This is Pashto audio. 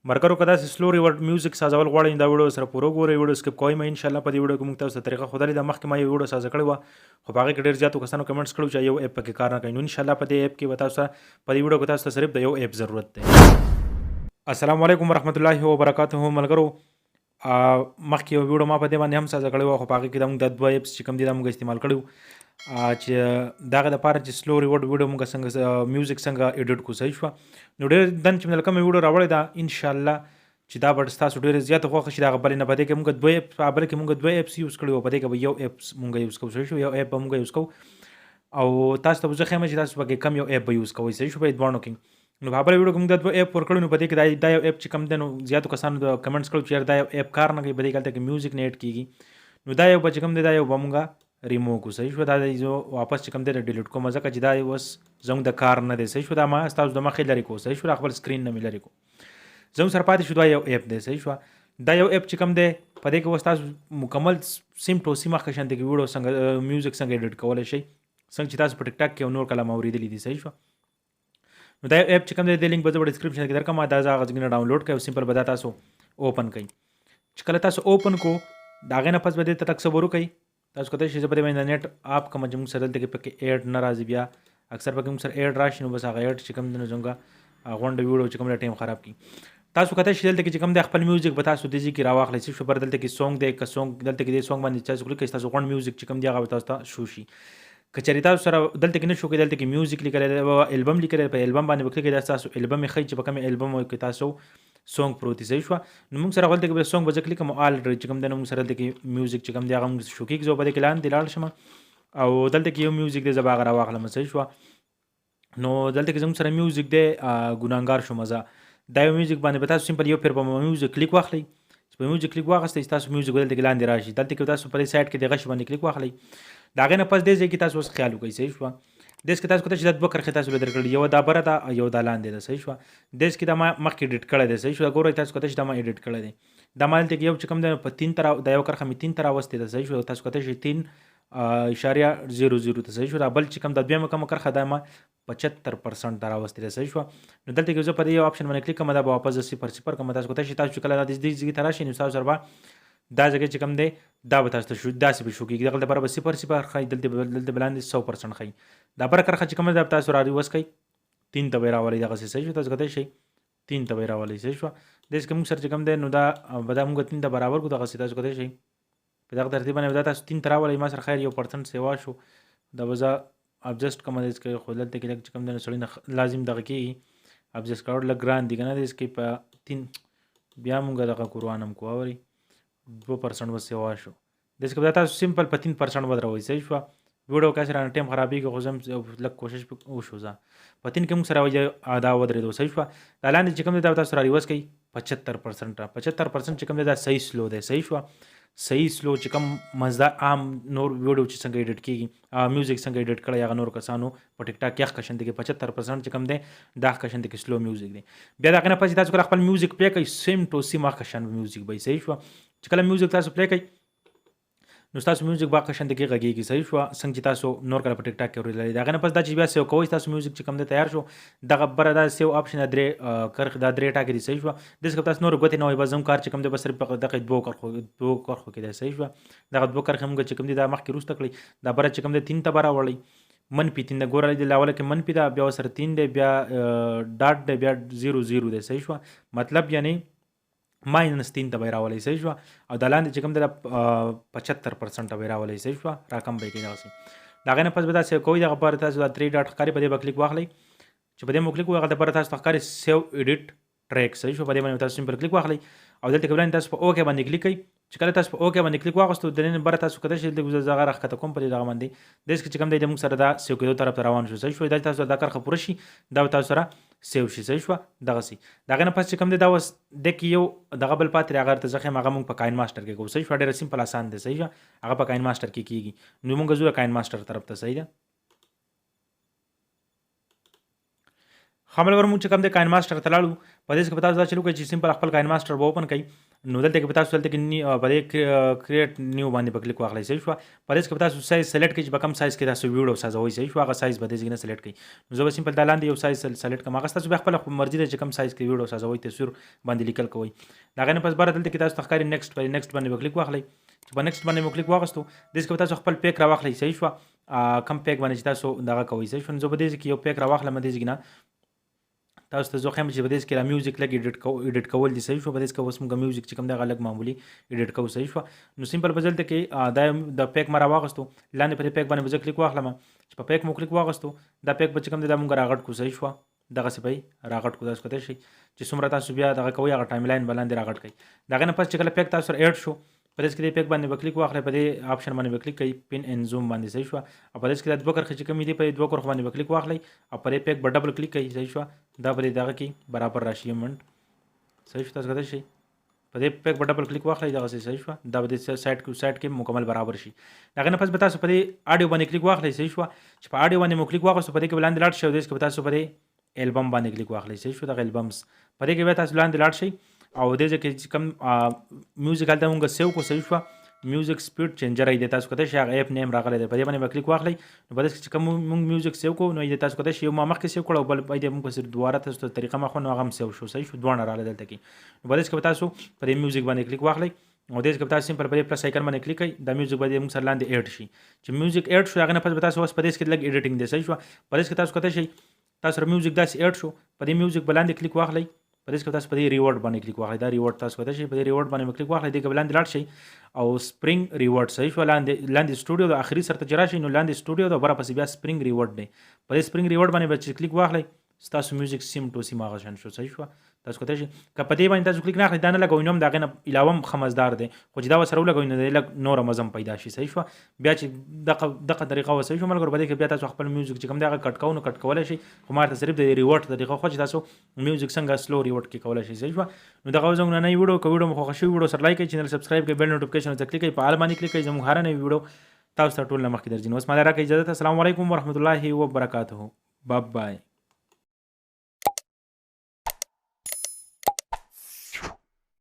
مرګرو کدا سلو ریورډ میوزیک سازول غواړئ دا ویډیو سره پوره ګورئ ویډیو سکپ کوئ مې ان شاء الله په دې ویډیو کې موږ تاسو ته طریقه خدای د مخکې ما یو ویډیو ساز کړی و خو هغه کې ډیر زیاتو کسانو کمنټس کړو چې یو اپ پکې کار نه کوي نو ان شاء الله په دې اپ کې به تاسو په دې ویډیو کې تاسو ته صرف د یو اپ ضرورت دی السلام علیکم ورحمت الله وبرکاته ملګرو مخکې یو ویډیو ما په دې باندې هم ساز کړی و خو هغه کې موږ د دوه اپس چې کوم دي دا موږ استعمال کړو چې دغه لپاره چې سلو ریورډ ویډیو موږ څنګه میوزیک څنګه ایډیټ کو صحیح شو نو ډېر دن چې موږ کوم ویډیو راوړی دا ان شاء الله چې دا به ستاسو ډېر زیات خوښ شي دغه بلې نه پدې کې موږ دوه اپ په بل کې موږ دوه اپس یوز کړي او پدې کې به یو اپس موږ یوز کوو صحیح شو یو اپ موږ یوز کوو او تاسو ته زه خمه چې تاسو پکې کم یو اپ به یوز کوئ صحیح شو په دوه کې نو په بل ویډیو کې موږ د دوه اپ ور کړو نو پدې کې دا یو اپ چې کم دی نو زیاتو کسانو د کمنټس کړو چې دا یو اپ کار نه کوي پدې کې کې میوزیک نه اډ کیږي نو دا یو بچ کم دی دا یو به موږ ریموو کو صحیح شو دا جو واپس چې کوم دی ډیلیټ کوم ځکه چې دا اوس زموږ د کار نه دی صحیح شو دا ما تاسو د مخې لري کو صحیح شو خپل سکرین نه مې لري کو زموږ سره پاتې شو دا یو اپ دی صحیح شو دا یو اپ چې کوم دی په دې کې اوس تاسو مکمل سیم ټو سیم مخکې شانته کې ویډیو څنګه میوزیک څنګه ایډیټ کولی شئ څنګه چې تاسو په ټیک ټاک کې نور کلام اورېدلي دي صحیح شو نو دا اپ چې کوم دی د لینک به زه په ډسکرپشن کې درکړم دا هغه ځای نه ډاونلوډ کړئ او سمپل به دا تاسو اوپن کړئ چې کله تاسو اوپن کو د هغې نه پس به دې ته تک صبر وکړئ تاسو کولی شئ زه په دې باندې نیټ آپ کوم چې موږ سره دلته کې پکې ایډ نه راځي بیا اکثر پکې موږ سره ایډ راشي نو بس هغه ایډ چې کوم دی نو څنګه غونډه ویډیو چې کوم دی ټایم خراب کړي تاسو کولی شئ دلته کې چې کوم دی خپل میوزیک به تاسو دې ځای کې راواخلئ صرف پر دلته کې سونګ دی که سونګ دلته کې دې سونګ باندې تاسو کلیک کړئ تاسو غونډ میوزیک چې کوم دی هغه به تاسو ته شو شي که چېرې تاسو سره دلته کې نه شو کړئ دلته کې میوزیک لیکلی دی او البم لیکلی په البم باندې به کلیک کړئ دا ستاسو البم یې ښیي چې په کوم البم کې تاسو سونګ پروت دی صحیح شوه نو موږ سره غلطه کې به سونګ به زه کلیک کوم الریډي چې کوم دی نو موږ سره دلته کې میوزیک چې کوم دی هغه موږ شو کېږي زه به دې کې لاندې لاړ شم او دلته کې یو میوزیک دی زه به هغه راواخلم صحیح شوه نو دلته کې زموږ سره میوزیک دی ګناهګار شو مزه دا یو میوزیک باندې به تاسو سمپل یو پیر په میوزیک کلیک واخلئ چې په میوزیک کلیک واخیستئ تاسو میوزیک دلته کې لاندې راشي دلته کې تاسو په دې سایډ کې د غش باندې کلیک واخلئ د هغې نه پس دې ځای کې تاسو اوس خیال وکړئ صحیح شوه دېس کې تاسو کولی شئ دا دوه کرښې تاسو له درکړي یو دا بره ده یو دا لاندې ده صحیح شوه دېس کې دا ما مخکې ایډیټ کړی دی صحیح شوه ګورئ تاسو کولی شئ دا ما ایډیټ کړی دی دا ما دلته کې یو چې کوم دی په 3 ته دا یو کرښه مې 3 ته راوستې ده صحیح شوه تاسو کولی شئ 3.00 ته صحیح شو دا بل چې کوم د دویمه کومه کرښه دا ما 75% ته راوستې ده صحیح شوه نو دلته کې زه په دې یو آپشن باندې کلیک کوم دا به واپس 0 کوم تاسو کولی شئ تاسو چې کله دا دې ځای ته راشئ نو تاسو سره به دا ځای چې کوم دی دا به تاسو ته شو داسې به شو کېږي دغه لپاره به 0 ښایي دلته به لاندې 100% ښایي دا بره کرښه چې کومه ده تاسو را ریورس کړئ 3 ته به یې راولئ دغسې صحیح شو تاسو کولی شئ 3 ته به یې راولئ صحیح شوه داسې که موږ سره چې کوم دی نو دا به دا موږ 3 ته برابر کړو دغسې تاسو کولی شئ په دغه ترتیب باندې دا تاسو 3 ته راولئ ما سره خیر 1% سیوا شو دا به زه ابجسټ کومه داسې کې خو دلته کې لږ چې کوم دی نو سړي نه لازم دغه کېږي ابجسټ کول لږ ګران دي که نه داسې کې په 3 بیا موږ دغه قرآن هم کوو اورئ 2% به سیوا شو داسې که دا تاسو سمپل په 3% ودروئ صحیح شوه ویډیو که رانه ټایم خرابېږي خو زه هم لږ کوشش وشو زه په 3 کې موږ سره دا ودرېدو صحیح شوه دا لاندې چې کوم دی دا تاسو را ریورس کړئ 75% چې کوم دی دا صحیح سلو دی صحیح شوه صحیح سلو چې کوم مزدار عام نور ویډیو چې څنګه ایډیټ کېږي میوزیک څنګه ایډیټ کړی هغه نور کسانو په ټیک ټاک کې ښه شانتې کې 75% چې کوم دی دا ښه شانتې کې سلو میوزیک دی بیا د هغې نه پس تاسو کله خپل میوزیک پلی کوئ سیم ټو سیم ښه شان میوزیک به صحیح شوه چې کله میوزیک تاسو پلی کوئ نو تاسو میوزیک به ښه شانتې کې غږېږي صحیح شوه څنګه چې تاسو نور کله په ټیک ټاک کې اورېدلی د هغې نه پس دا چې بیا سیو کوئ تاسو میوزیک چې کوم دی تیار شو دغه بره دا سیو آپشن دا درې کرښې دا درې ټاکې دي صحیح شوه داسې که تاسو نور ګوتې نه وایي بس زموږ کار چې کوم دی بس صرف په دغه دوو کرښو کې دی صحیح شوه دغه دوه کرښې موږ چې کوم دي دا مخکې وروسته کړئ دا بره چې کوم دی 3 ته به راوړئ منفي 3 ده ګوره د لاوله کې منفي ده بیا ورسره 3 دی بیا ډاټ دی بیا 0 دی صحیح شوه مطلب یعنی ماینس 3 ته به یې راولئ صحیح شوه او دا لاندې چې کوم دی دا 75% ته به یې راولئ صحیح شوه راکم به یې کړئ دغسې د هغې نه پس به دا سیو کوئ دغه لپاره تاسو دا 3 ډاټ ښکاري په دې به کلیک واخلئ چې په دې مو کلیک ووایي هغه دپاره تاسو ته ښکاري سیو ایډیټ ټریک صحیح شو په دې باندې تاسو سمپل کلیک واخلئ او دلته کې ولاندې تاسو په اوکې باندې کلیک کړئ چې کله تاسو په اوکې باندې کلیک واخیستو د دې بره تاسو کولی شئ دلته زه هغه راښکته کوم په دې دغه باندې داسې کې چې کوم دی زموږ سره دا سیو کېدو طرف ته روان شو صحیح شو دا چې تاسو دا کرښه پوره شي دا به تاسو سره سیو شي صحیح شوه دغسې د هغې نه پس چې کوم دی دا اوس دې کې یو دغه بل پاتې دی هغه ته زه ښیم هغه موږ په کاین ماسټر کې کوو صحیح شوه ډېره سمپل اسان دی صحیح شوه هغه په کاین ماسټر کې کېږي نو موږ ځو د کاین ماسټر طرف ته صحیح ده خامل موږ چې کوم د کاینماستر ته لاړو په دې کې پتا ځا چې لوګي چې سمپل خپل کاینماستر به اوپن کړئ نو دلته کې پتا څه دلته کې په دې کریټ نیو باندې په کلیک واخلئ صحیح شو په دې کې پتا څه سایز سلیکټ کړئ چې په کوم سایز کې تاسو ویډیو سازوي صحیح شو هغه سایز به دې نه سلیکټ کړئ نو زه به سمپل د لاندې یو سایز سلیکټ کوم هغه تاسو به خپل مرزي ده چې کوم سایز کې ویډیو سازوي تصویر باندې لیکل کوئ دا غنه پس بار دلته کې تاسو تخکاری نیکسټ باندې کلیک واخلئ چې په نیکسټ باندې مو کلیک واغستو دې کې تاسو خپل پیک را واخلئ صحیح شو کم پیک باندې چې تاسو دغه کوئ صحیح شو نو زه به دې کې یو پیک را واخلم دې کې نه تاسو ته زه خم چې په دې کې را میوزیک لګ ایډیټ کول دي صحیح شو په دې کې اوس موږ میوزیک چې کوم دغه لګ معمولی ایډیټ کوو صحیح شو نو سمپل بدلته کې د پیک مرا واغستو لاندې په پیک باندې کلیک واخلم چې په پیک مو کلیک واغستو دا پیک به کوم د موږ راغټ کو صحیح شو دغه سپي راغټ کو تاسو کته شي چې څومره تاسو بیا دغه کوي هغه ټایم لاین بلاندې راغټ کړئ دغه نه پس چې کله پیک تاسو اډ شو په دې کې د پیک باندې کلیک واخلئ په دې آپشن باندې کلیک کړئ پین ان زوم باندې صحیح شو او په دې کې د دوه کرخه چې کوم دي په دوه کرخه باندې کلیک واخلئ او په دې پیک په ډبل کلیک کړئ صحیح شو دا په دغه کې برابر راشي منټ صحیح شو تاسو کته شي په دې پیک په ډبل کلیک واخلئ دغه صحیح شو دا په دې سایت کې مکمل برابر شي دغه نه پس به تاسو په دې اډیو باندې کلیک واخلئ صحیح شو چې په اډیو باندې مو کلیک واغستو په دې کې بلاندې لاړ شي او دې کې تاسو په دې البم باندې کلیک واخلئ صحیح شو دغه البمز په دې کې به تاسو لاندې لاړ شي او دې کې کوم میوزیک هلته مونږ سیو کو صحیح شو میوزیک سپیډ چینجر ای د تاسو کته شي هغه اپ نیم راغلی دی په دې باندې کلیک واخلئ نو په دې کې کوم مونږ میوزیک سیو کو نو د تاسو کته شي ما مخکې سیو کړو بل په دې مونږ سره دواره تاسو طریقه ما خو نو هغه سیو شو صحیح شو دوه راغلی دلته کې نو په دې کې تاسو په دې میوزیک باندې کلیک واخلئ او دې کې تاسو سمپل په دې پلس آیکن باندې کلیک کړئ دا میوزیک باندې موږ سره لاندې اډ شي چې میوزیک اډ شو هغه نه پس تاسو اوس په دې کې لګ ایډیټینګ دی صحیح شو په دې کې تاسو کته شي تاسو میوزیک داسې اډ شو په دې میوزیک باندې کلیک واخلئ په دې کې تاسو په دې ریورډ باندې کلیک واخلئ دا ریورډ تاسو کته شي په دې ریورډ باندې کلیک واخلئ دې کې باندې لاړ شي او سپرینګ ریورډ صحیح شو لاندې سټوډیو د اخري سره تجربه شي نو لاندې سټوډیو د بره پسې بیا سپرینګ ریورډ دی په دې سپرینګ ریورډ باندې کلیک واخلئ تاسو میوزیک سیم ټو سیم هغه شان شو صحیح شو تاسو کته شي که په دې باندې تاسو کلیک نه کړئ دا نه لګوئ نو هم د هغې نه علاوه خمزدار دی خو چې دا ورسره ولګوئ نو د لږ نوره مزم پیدا شي صحیح شو بیا چې دغه طریقه وه صحیح شو ملګرو په دې کې بیا تاسو خپل میوزیک چې کوم دی هغه کټ کوو نو کټ کولی شي خو ما ته صرف د ریورډ طریقه خو چې تاسو میوزیک څنګه سلو ریورډ کې کولی شي صحیح شو نو دغه زموږ نننۍ ویډیو که ویډیو مو خوښه شوي ویډیو سره لایک کړئ چینل سبسکرایب کړئ بیل نوټیفیکیشن ته کلیک کړئ په آل باندې کلیک کړئ زموږ هره نوې ویډیو تاسو ته ټول نه مخکې درځي نو اوس ما راکړئ اجازه السلام علیکم ورحمت الله وبرکاته بای بای